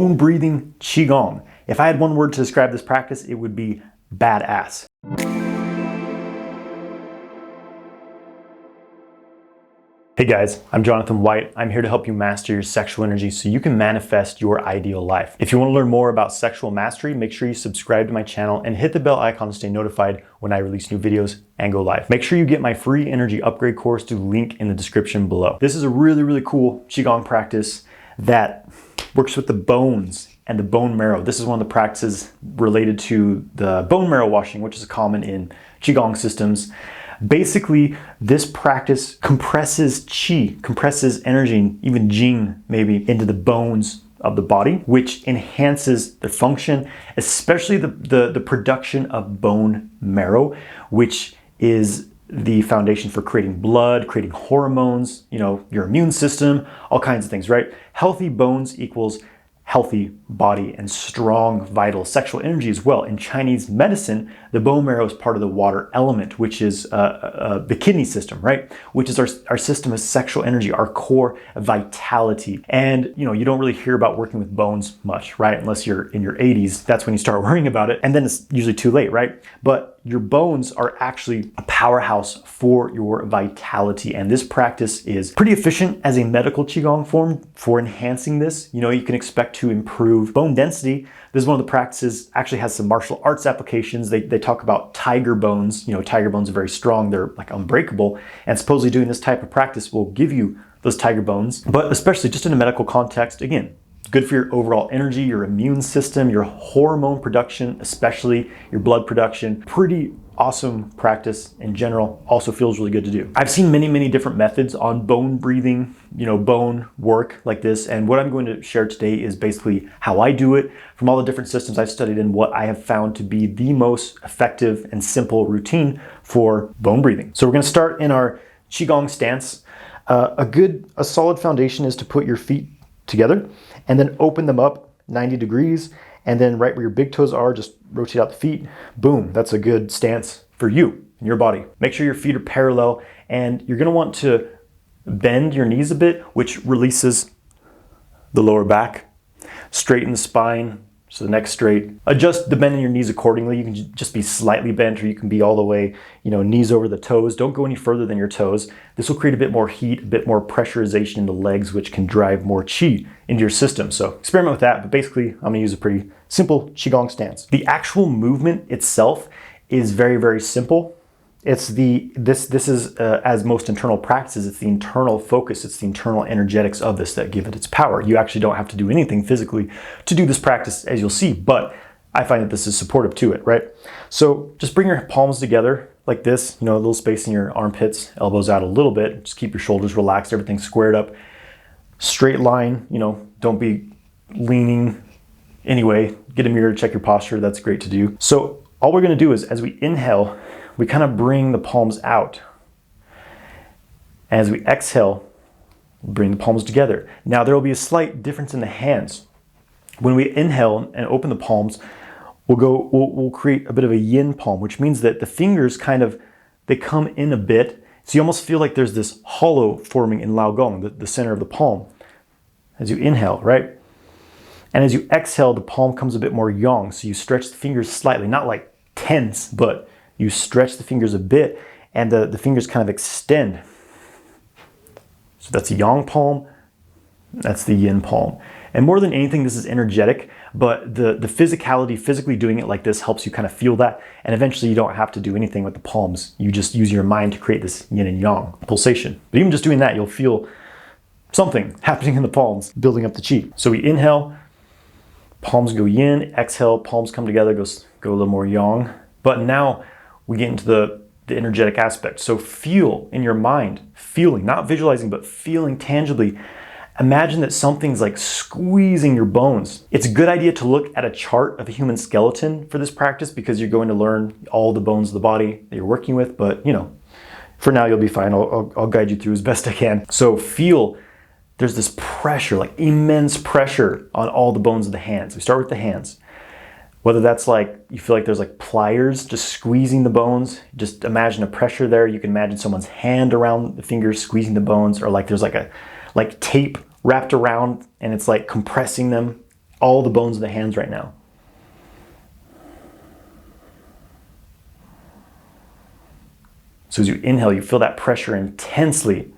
bone breathing Qigong. If I had one word to describe this practice, it would be badass. Hey guys, I'm Jonathan White. I'm here to help you master your sexual energy so you can manifest your ideal life. If you want to learn more about sexual mastery, make sure you subscribe to my channel and hit the bell icon to stay notified when I release new videos and go live. Make sure you get my free energy upgrade course through the link in the description below. This is a really cool Qigong practice that works with the bones and the bone marrow. This is one of the practices related to the bone marrow washing, which is common in Qigong systems. Basically, this practice compresses qi, compresses energy, even jing maybe, into the bones of the body, which enhances the function, especially the production of bone marrow, which is the foundation for creating blood, creating hormones, your immune system, all kinds of things, right? Healthy bones equals healthy body and strong, vital sexual energy as well. In Chinese medicine, the bone marrow is part of the water element, which is the kidney system, right? Which is our system of sexual energy, our core vitality. And you don't really hear about working with bones much, right? Unless you're in your 80s, that's when you start worrying about it. And then it's usually too late, right? But your bones are actually a powerhouse for your vitality. And this practice is pretty efficient as a medical Qigong form for enhancing this. You can expect to improve bone density. This is one of the practices, actually has some martial arts applications. They talk about tiger bones. Tiger bones are very strong. They're like unbreakable. And supposedly doing this type of practice will give you those tiger bones. But especially just in a medical context, again, good for your overall energy, your immune system, your hormone production, especially your blood production. Pretty awesome practice in general. Also feels really good to do. I've seen many different methods on bone breathing, bone work like this. And what I'm going to share today is basically how I do it from all the different systems I've studied and what I have found to be the most effective and simple routine for bone breathing. So we're going to start in our Qigong stance. A solid foundation is to put your feet together and then open them up 90 degrees, and then right where your big toes are, just rotate out the feet. Boom, that's a good stance for you and your body. Make sure your feet are parallel, and you're gonna want to bend your knees a bit, which releases the lower back. Straighten the spine, so the neck's straight. Adjust the bend in your knees accordingly. You can just be slightly bent, or you can be all the way, knees over the toes. Don't go any further than your toes. This will create a bit more heat, a bit more pressurization in the legs, which can drive more qi into your system. So experiment with that, but basically I'm gonna use a pretty simple Qigong stance. The actual movement itself is very simple. It's this is as most internal practices, it's the internal focus, it's the internal energetics of this that give it its power. You actually don't have to do anything physically to do this practice, as you'll see, but I find that this is supportive to it, right? So just bring your palms together like this, a little space in your armpits, elbows out a little bit. Just keep your shoulders relaxed, everything squared up. Straight line, don't be leaning. Anyway, get a mirror, check your posture, that's great to do. So all we're gonna do is, as we inhale, we kind of bring the palms out. As we exhale, bring the palms together. Now there will be a slight difference in the hands. When we inhale and open the palms, we'll create a bit of a yin palm, which means that the fingers they come in a bit. So you almost feel like there's this hollow forming in Lao Gong, the center of the palm, as you inhale, right? And as you exhale, the palm comes a bit more yang. So you stretch the fingers slightly, not like tense, but you stretch the fingers a bit, and the fingers kind of extend. So that's a yang palm, that's the yin palm. And more than anything, this is energetic, but the physicality, physically doing it like this helps you kind of feel that, and eventually you don't have to do anything with the palms. You just use your mind to create this yin and yang pulsation. But even just doing that, you'll feel something happening in the palms, building up the qi. So we inhale, palms go yin, exhale, palms come together, go a little more yang. But now we get into the energetic aspect. So feel in your mind, feeling, not visualizing, but feeling tangibly. Imagine that something's like squeezing your bones. It's a good idea to look at a chart of a human skeleton for this practice, because you're going to learn all the bones of the body that you're working with, but for now you'll be fine. I'll guide you through as best I can. So feel there's this pressure, like immense pressure on all the bones of the hands. We start with the hands. Whether that's like, you feel like there's like pliers just squeezing the bones, just imagine a pressure there. You can imagine someone's hand around the fingers squeezing the bones, or like there's like tape wrapped around and it's like compressing them. all the bones of the hands right now. So as you inhale, you feel that pressure intensely.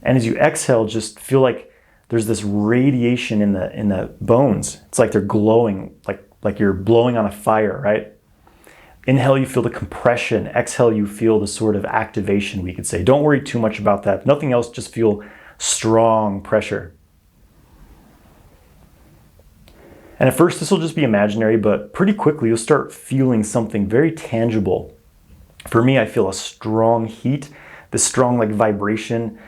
And as you exhale, just feel like there's this radiation in the bones. It's like they're glowing, like you're blowing on a fire, right? Inhale, you feel the compression. Exhale, you feel the sort of activation, we could say. Don't worry too much about that. If nothing else, just feel strong pressure. And at first, this will just be imaginary, but pretty quickly, you'll start feeling something very tangible. For me, I feel a strong heat, this strong like vibration.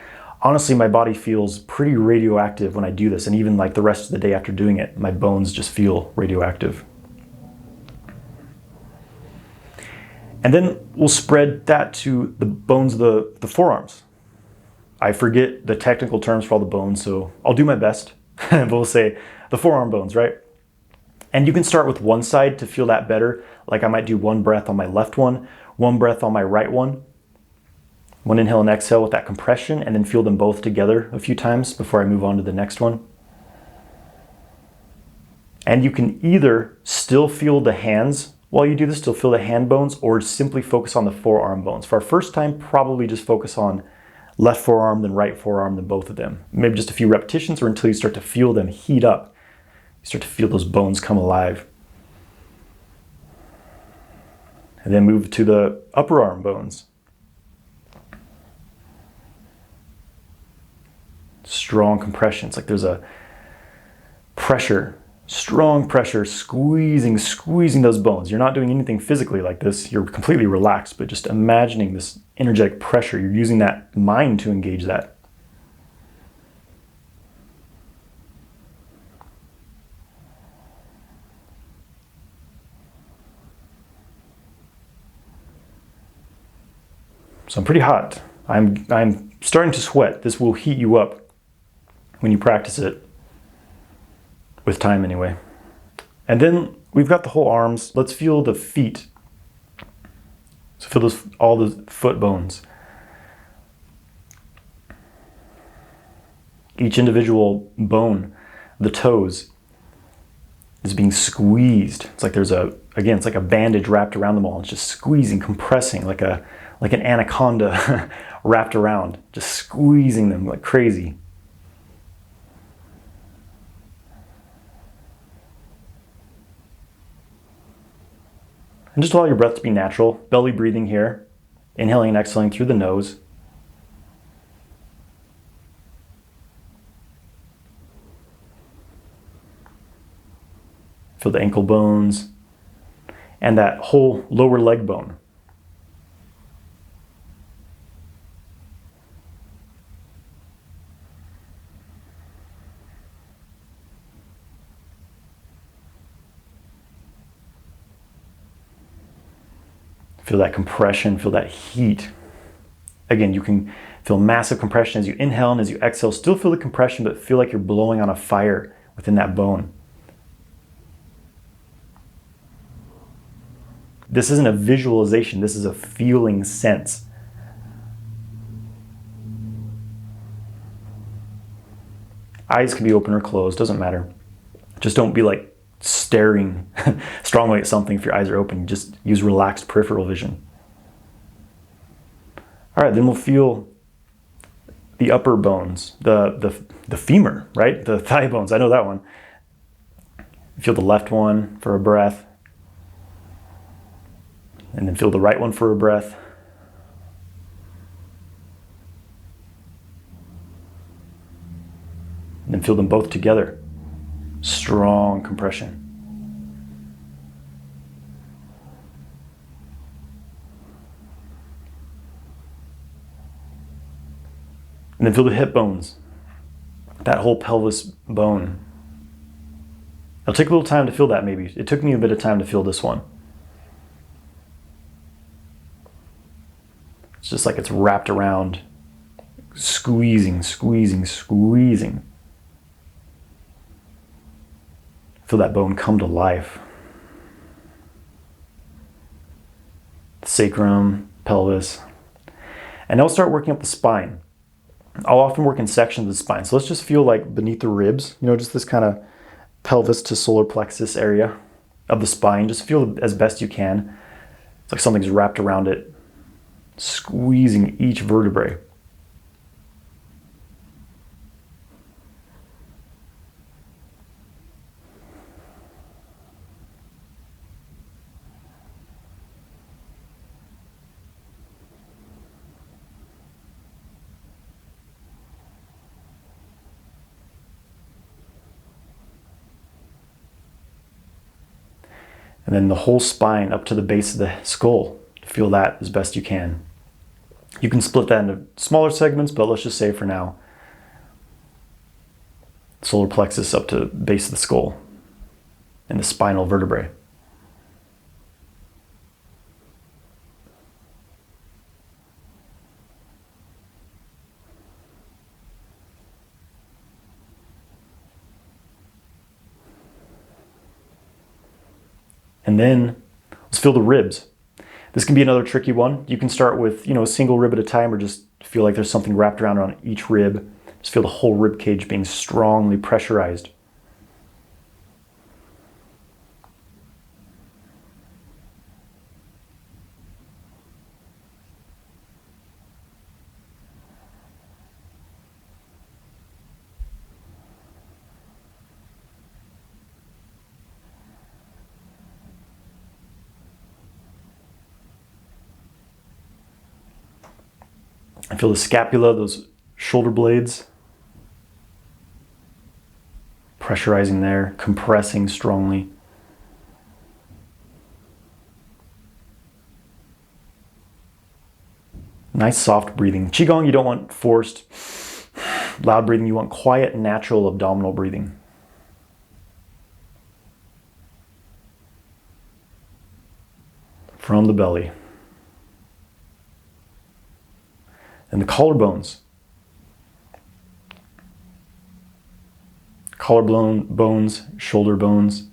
Honestly, my body feels pretty radioactive when I do this, and even like the rest of the day after doing it, my bones just feel radioactive. And then we'll spread that to the bones of the forearms. I forget the technical terms for all the bones, so I'll do my best, but we'll say the forearm bones, right? And you can start with one side to feel that better. Like I might do one breath on my left one breath on my right one. One inhale and exhale with that compression, and then feel them both together a few times before I move on to the next one. And you can either still feel the hands while you do this, still feel the hand bones, or simply focus on the forearm bones. For our first time, probably just focus on left forearm, then right forearm, then both of them. Maybe just a few repetitions or until you start to feel them heat up. You start to feel those bones come alive. And then move to the upper arm bones. Strong compression. It's like there's a pressure, strong pressure, squeezing those bones. You're not doing anything physically like this. You're completely relaxed, but just imagining this energetic pressure. You're using that mind to engage that. So I'm pretty hot. I'm starting to sweat. This will heat you up when you practice it, with time anyway. And then we've got the whole arms. Let's feel the feet. So feel all the foot bones. Each individual bone, the toes, is being squeezed. It's like there's it's like a bandage wrapped around them all. It's just squeezing, compressing, like an anaconda wrapped around, just squeezing them like crazy. And just allow your breath to be natural. Belly breathing here. Inhaling and exhaling through the nose. Feel the ankle bones and that whole lower leg bone. Feel that compression, feel that heat. Again, you can feel massive compression as you inhale, and as you exhale, still feel the compression, but feel like you're blowing on a fire within that bone. This isn't a visualization, this is a feeling sense. Eyes can be open or closed, doesn't matter. Just don't be like staring strongly at something if your eyes are open. Just use relaxed peripheral vision. All right, then we'll feel the upper bones, the femur, right? The thigh bones, I know that one. Feel the left one for a breath. And then feel the right one for a breath. And then feel them both together. Strong compression. And then feel the hip bones, that whole pelvis bone. It'll take a little time to feel that maybe. It took me a bit of time to feel this one. It's just like it's wrapped around, squeezing. Feel that bone come to life. Sacrum, pelvis. And now we'll start working up the spine. I'll often work in sections of the spine. So let's just feel like beneath the ribs, just this kind of pelvis to solar plexus area of the spine. Just feel as best you can. It's like something's wrapped around it, squeezing each vertebrae. And then the whole spine up to the base of the skull. Feel that as best you can. You can split that into smaller segments, but let's just say for now, solar plexus up to the base of the skull and the spinal vertebrae. And then let's feel the ribs. This can be another tricky one. You can start with, a single rib at a time, or just feel like there's something wrapped around on each rib. Just feel the whole rib cage being strongly pressurized. I feel the scapula, those shoulder blades, pressurizing there, compressing strongly. Nice soft breathing. Qigong, you don't want forced, loud breathing. You want quiet, natural abdominal breathing. From the belly. And the collarbones. Collarbone bones, shoulder bones.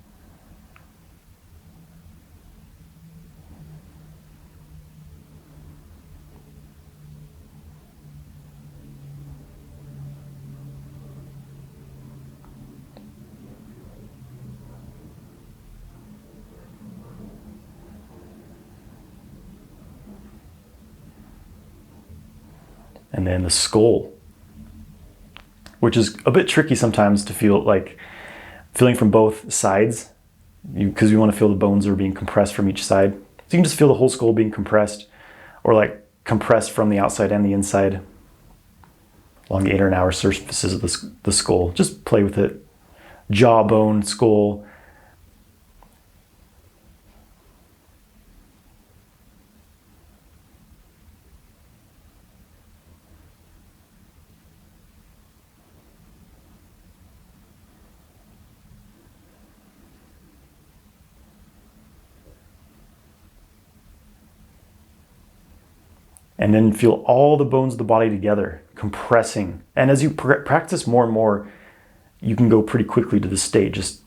And then the skull, which is a bit tricky sometimes to feel, like feeling from both sides, because you want to feel the bones are being compressed from each side. So you can just feel the whole skull being compressed, or like compressed from the outside and the inside along the inner and outer surfaces of the skull. Just play with it. Jawbone, skull. And then feel all the bones of the body together, compressing. And as you practice more and more, you can go pretty quickly to this state, just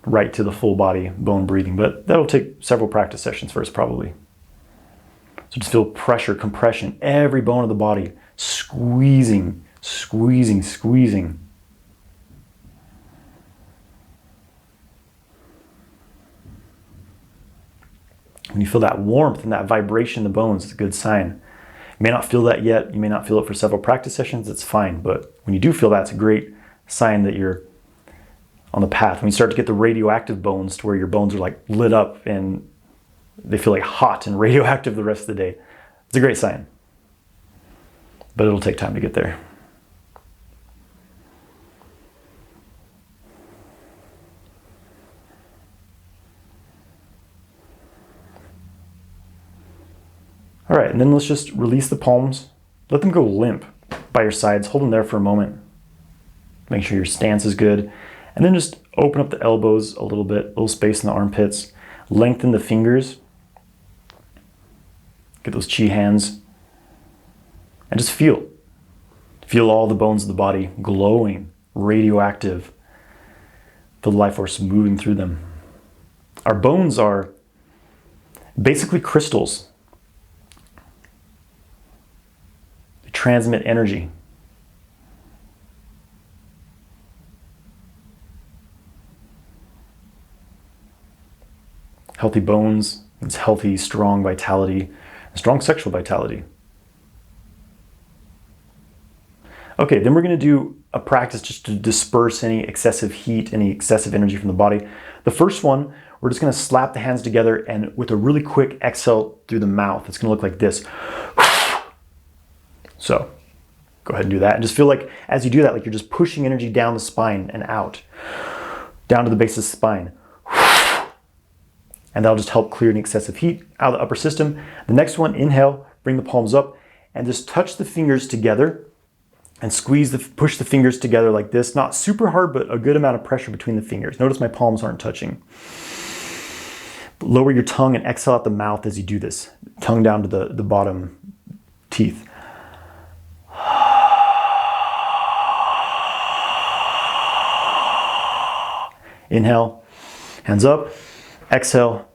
right to the full body bone breathing. But that'll take several practice sessions first, probably. So just feel pressure, compression, every bone of the body, squeezing, squeezing, squeezing. When you feel that warmth and that vibration in the bones, it's a good sign. You may not feel that yet. You may not feel it for several practice sessions. It's fine. But when you do feel that, it's a great sign that you're on the path. When you start to get the radioactive bones, to where your bones are like lit up and they feel like hot and radioactive the rest of the day, it's a great sign. But it'll take time to get there. All right, and then let's just release the palms. Let them go limp by your sides. Hold them there for a moment. Make sure your stance is good. And then just open up the elbows a little bit, a little space in the armpits. Lengthen the fingers. Get those chi hands. And just feel. Feel all the bones of the body glowing, radioactive. Feel the life force moving through them. Our bones are basically crystals. Transmit energy. Healthy bones, it's healthy, strong vitality, strong sexual vitality. Okay, then we're gonna do a practice just to disperse any excessive heat, any excessive energy from the body. The first one, we're just gonna slap the hands together and with a really quick exhale through the mouth, it's gonna look like this. So, go ahead and do that. And just feel like, as you do that, like you're just pushing energy down the spine and out, down to the base of the spine. And that'll just help clear any excessive heat out of the upper system. The next one, inhale, bring the palms up, and just touch the fingers together and push the fingers together like this. Not super hard, but a good amount of pressure between the fingers. Notice my palms aren't touching. Lower your tongue and exhale out the mouth as you do this. Tongue down to the bottom teeth. Inhale, hands up, exhale,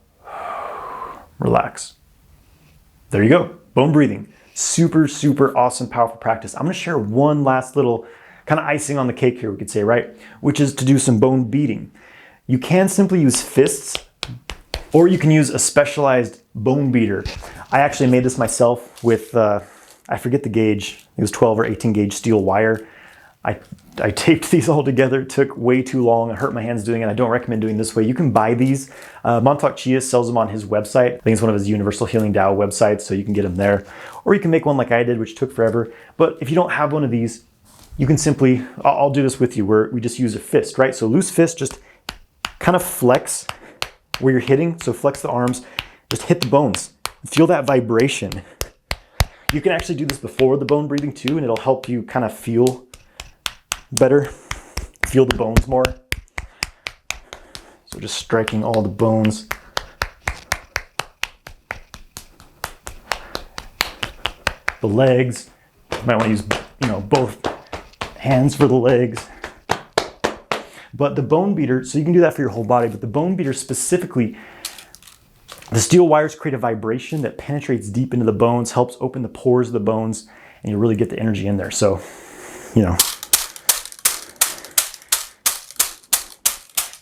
relax. There you go, bone breathing. Super, super awesome, powerful practice. I'm gonna share one last little kind of icing on the cake here, we could say, right? Which is to do some bone beating. You can simply use fists, or you can use a specialized bone beater. I actually made this myself with, I forget the gauge, it was 12 or 18 gauge steel wire. I taped these all together. It took way too long. I hurt my hands doing it. I don't recommend doing this way. You can buy these. Montauk Chia sells them on his website. I think it's one of his Universal Healing Tao websites, so you can get them there. Or you can make one like I did, which took forever. But if you don't have one of these, you can simply, I'll do this with you, where we just use a fist, right? So loose fist, just kind of flex where you're hitting. So flex the arms, just hit the bones. Feel that vibration. You can actually do this before the bone breathing too, and it'll help you kind of feel better, feel the bones more. So just striking all the bones. The legs, you might want to use, both hands for the legs. But the bone beater, so you can do that for your whole body, but the bone beater specifically, the steel wires create a vibration that penetrates deep into the bones, helps open the pores of the bones, and you really get the energy in there. So,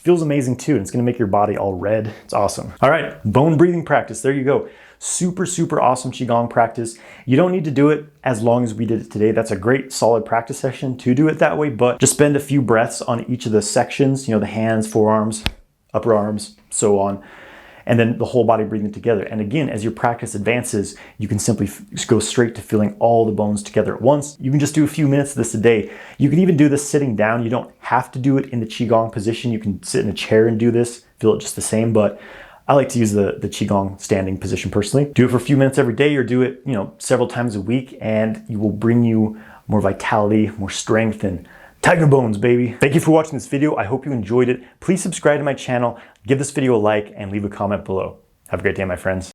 feels amazing too, and it's gonna make your body all red. It's awesome. All right, bone breathing practice, there you go. Super, super awesome Qigong practice. You don't need to do it as long as we did it today. That's a great solid practice session to do it that way, but just spend a few breaths on each of the sections, the hands, forearms, upper arms, so on. And then the whole body breathing together. And again, as your practice advances, you can simply go straight to feeling all the bones together at once. You can just do a few minutes of this a day. You can even do this sitting down. You don't have to do it in the Qigong position. You can sit in a chair and do this, feel it just the same, but I like to use the Qigong standing position personally. Do it for a few minutes every day, or do it, several times a week, and it will bring you more vitality, more strength, and tiger bones, baby. Thank you for watching this video. I hope you enjoyed it. Please subscribe to my channel, give this video a like, and leave a comment below. Have a great day, my friends.